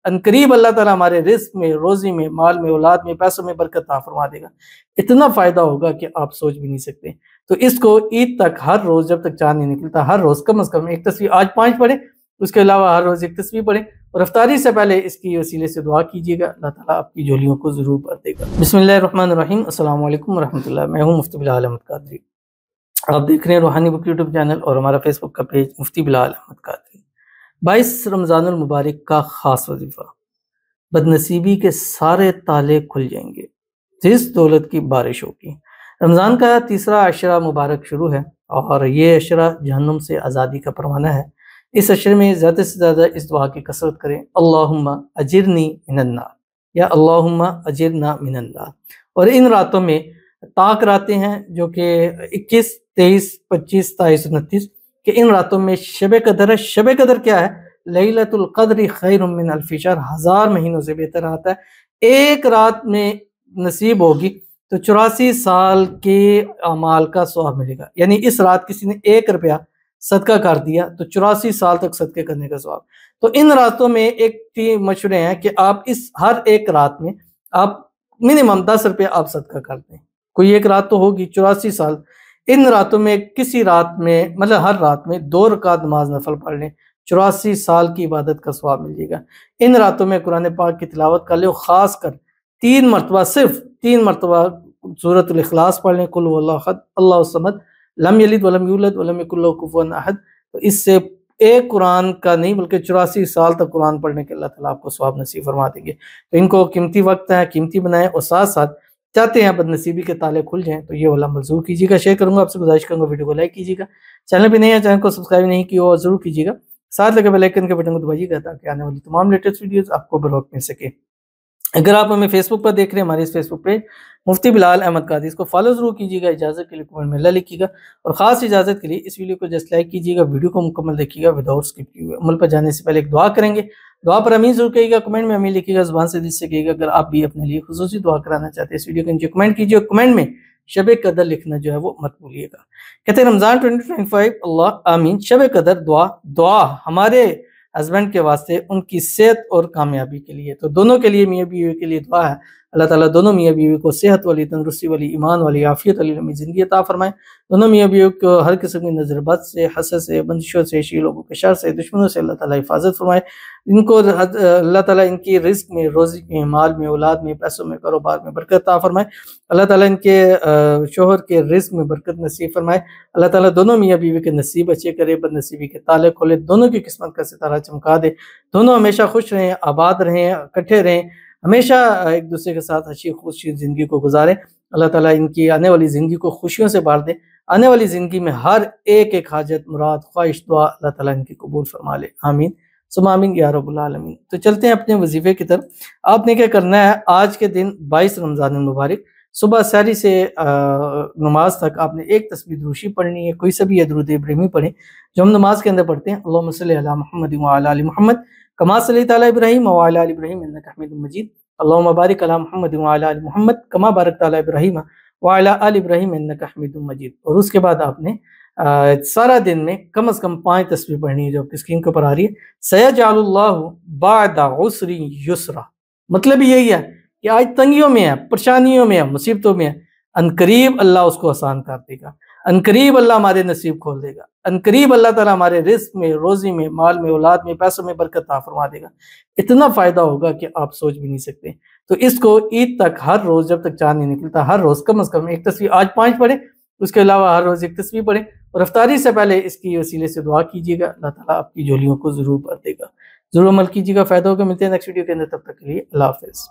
अनकरीब अल्लाह ताला हमारे रिस्क में, रोजी में, माल में, औलाद में, पैसों में बरकत अता फरमा देगा। इतना फ़ायदा होगा कि आप सोच भी नहीं सकते। तो इसको ईद तक हर रोज़ जब तक चाँद नहीं निकलता, हर रोज़ कम से कम एक तस्वीर, आज 5 पढ़ें, उसके अलावा हर रोज़ एक तस्वीर पढ़ें और इफ्तारी से पहले इसकी वसीले से दुआ कीजिएगा, अल्लाह ताला आपकी झोलियों को ज़रूर भर देगा। बिस्मिल्लाहिर्रहमानिर्रहीम, अस्सलामु अलैकुम वरहमतुल्लाह। मैं हूँ मुफ्ती बिलाल अहमद कादरी। आप देख रहे हैं रूहानी बुक यूट्यूब चैनल और हमारा फेसबुक का पेज मुफ्ती बिलाल अहमद कादरी। 22 रमज़ानुल मुबारक का ख़ास वजीफ़ा, बदनसीबी के सारे ताले खुल जाएंगे, जिस दौलत की बारिश होगी। रमज़ान का तीसरा अशरा मुबारक शुरू है और ये अशरा जहन्नुम से आज़ादी का परवाना है। इस अशरे में ज़्यादा से ज़्यादा इस दुआ की कसरत करें, अल्लाहुम्मा अजिरनी मिनन्नार या अल्लाहुम्मा अजिरना मिनन्नार। और इन रातों में ताक रातें हैं जो कि 21, 23, 25, 27, 29 कि इन रातों में शब कदर है। शब कदर क्या है? लैलतुल क़द्र खैरुम मिन अल्फ़ि शहर, 1000 महीनों से बेहतर आता है। एक रात में नसीब होगी तो 84 साल के अमाल का सवाब मिलेगा। यानी इस रात किसी ने 1 रुपया सदका कर दिया तो 84 साल तक सदके करने का सवाब। तो इन रातों में एक 3 मशवरे हैं कि आप इस हर एक रात में आप मिनिमम 10 रुपया आप सदका कर दें। कोई एक रात तो होगी 84 साल, इन रातों में किसी रात में, मतलब हर रात में 2 रकात नमाज नफल पढ़ लें, 84 साल की इबादत का सवाब मिल जाएगा। इन रातों में कुरान पाक की तिलावत कर ले, खासकर 3 मरतबा, सिर्फ 3 मरतबा सूरतुल इखलास पढ़ लें, कुल हुवल्लाहु अहद, अल्लाहु समद, लम यलिद वलम यूलद वलम यकुल लहू कुफुवन अहद। तो इससे एक कुरान का नहीं बल्कि 84 साल तक कुरान पढ़ने के अल्लाह ताला आपको सवाब नसीब फरमा देंगे। तो इनको कीमती वक्त है, कीमती बनाएं और साथ साथ चाहते हैं बदनसीबी के ताले खुल जाएं तो ये वाला मंजूर कीजिएगा। शेयर करूंगा, आपसे गुजारिश करूंगा वीडियो को लाइक कीजिएगा, चैनल पे नहीं है चैनल को सब्सक्राइब नहीं किया और जरूर कीजिएगा, साथ लगे बेल आइकन के बटन को दबाइएगा ताकि आने वाली तमाम लेटेस्ट वीडियोस आपको बर वक्त मिल सके। अगर आप हमें फेसबुक पर देख रहे हैं, हमारे इस फेसबुक पेज मुफ्ती बिलाल अहमद कादरी, इसको फॉलो जरूर कीजिएगा। इजाज़त के लिए कमेंट में ला लिखिएगा और ख़ास इजाज़त के लिए इस वीडियो को जस्ट लाइक कीजिएगा, वीडियो को मुकम्मल देखिएगा विदाउट स्किप किए हुए। अमल पर जाने से पहले एक दुआ करेंगे, दुआ पर अमीन जरूर कहिएगा, कमेंट में अमीन लिखिएगा, ज़ुबान से दिल से कहिएगा। अगर आप भी अपने लिए खुसूसी दुआ कराना चाहते हैं इस वीडियो के नीचे कमेंट कीजिए, कमेंट में शब कदर लिखना जो है वो मत भूलिएगा। कहते हैं रमज़ान 2025 अल्लाह आमीन। शब कदर दुआ हमारे हस्बैंड के वास्ते, उनकी सेहत और कामयाबी के लिए, तो दोनों के लिए, मियाँ बीवी के लिए दुआ है अल्लाह ताला दोनों मियाँ बीवी को सेहत वाली, तंदुरुस्ती वाली, ईमान वाली, आफियत वाली लंबी ज़िंदगी अता फरमाए। दोनों मियाँ बीवी को हर किस्म की नज़र बद से, हसद से, बंदिशों से, शी लोगों के शर से, दुश्मनों से अल्लाह ताला हिफाजत फरमाए। इनको अल्लाह ताला इनकी रिज़्क में, रोज़ी में, माल में, औलाद में, पैसों में, कारोबार में बरकत अता फरमाए। अल्लाह ताला इनके शोहर के रिज़्क में बरकत नसीब फरमाए। अल्लाह ताला दोनों मियाँ बीवी के नसीब अच्छे करे, बदनसीबी के ताले खोले, दोनों की किस्मत का सितारा चमका दे, दोनों हमेशा खुश रहें, आबाद रहें, इकट्ठे रहें, हमेशा एक दूसरे के साथ हंसी खुशी ज़िंदगी को गुजारें। अल्लाह ताला इनकी आने वाली ज़िंदगी को खुशियों से भर दे। आने वाली ज़िंदगी में हर एक हाजत, मुराद, ख्वाहिश, दुआ अल्लाह ताला इनकी कबूल फरमा ले, आमीन सुम्मा आमीन या रब्बुल आलमीन। तो चलते हैं अपने वजीफे की तरफ। आपने क्या करना है, आज के दिन 22 रमज़ान मुबारक सुबह सहरी से नमाज तक आपने एक तस्बीह दुरूशी पढ़नी है, कोई सा भी दुरूद इब्राहिमी पढ़ें जो हम नमाज के अंदर पढ़ते हैं। अल्लाहुम्मा सल्ली अला मुहम्मद व अला आलि मुहम्मद कमा सल्लैता अला इब्राहीम व अला आलि इब्राहीम इन्नका हमीदुम मजीद। अल्लाहुम्मा बारिक अला मुहम्मद व अला आलि मुहम्मद कमा बारकता अला इब्राहीम व अला आलि इब्राहीम इन्नका हमीदुम मजीद। और उसके बाद आपने सारा दिन में कम से कम 5 तस्बीह पढ़नी है जो आपकी स्क्रीन के ऊपर आ रही है। सयजअलुल्लाहु बअदा उस्री युसरा, मतलब यही है कि आज तंगियों में है, परेशानियों में है, मुसीबतों में है, अनकरीब अल्लाह उसको आसान कर देगा, अनकरीब अल्लाह हमारे नसीब खोल देगा, अनकरीब अल्लाह ताला हमारे रिस्क में, रोजी में, माल में, औलाद में, पैसों में बरकत अता फरमा देगा। इतना फ़ायदा होगा कि आप सोच भी नहीं सकते। तो इसको ईद तक हर रोज़ जब तक चाँद नहीं निकलता, हर रोज़ कम से कम एक तस्वीर, आज 5 पढ़ें, उसके अलावा हर रोज़ एक तस्वीर पढ़ें और इफ्तारी से पहले इसकी वसीले से दुआ कीजिएगा, अल्लाह ताला आपकी झोलियों को ज़रूर भर देगा। ज़रूर अमल कीजिएगा, फ़ायदा होगा। मिलते हैं नेक्स्ट वीडियो के अंदर, तब तक के लिए अल्लाह हाफ़िज़।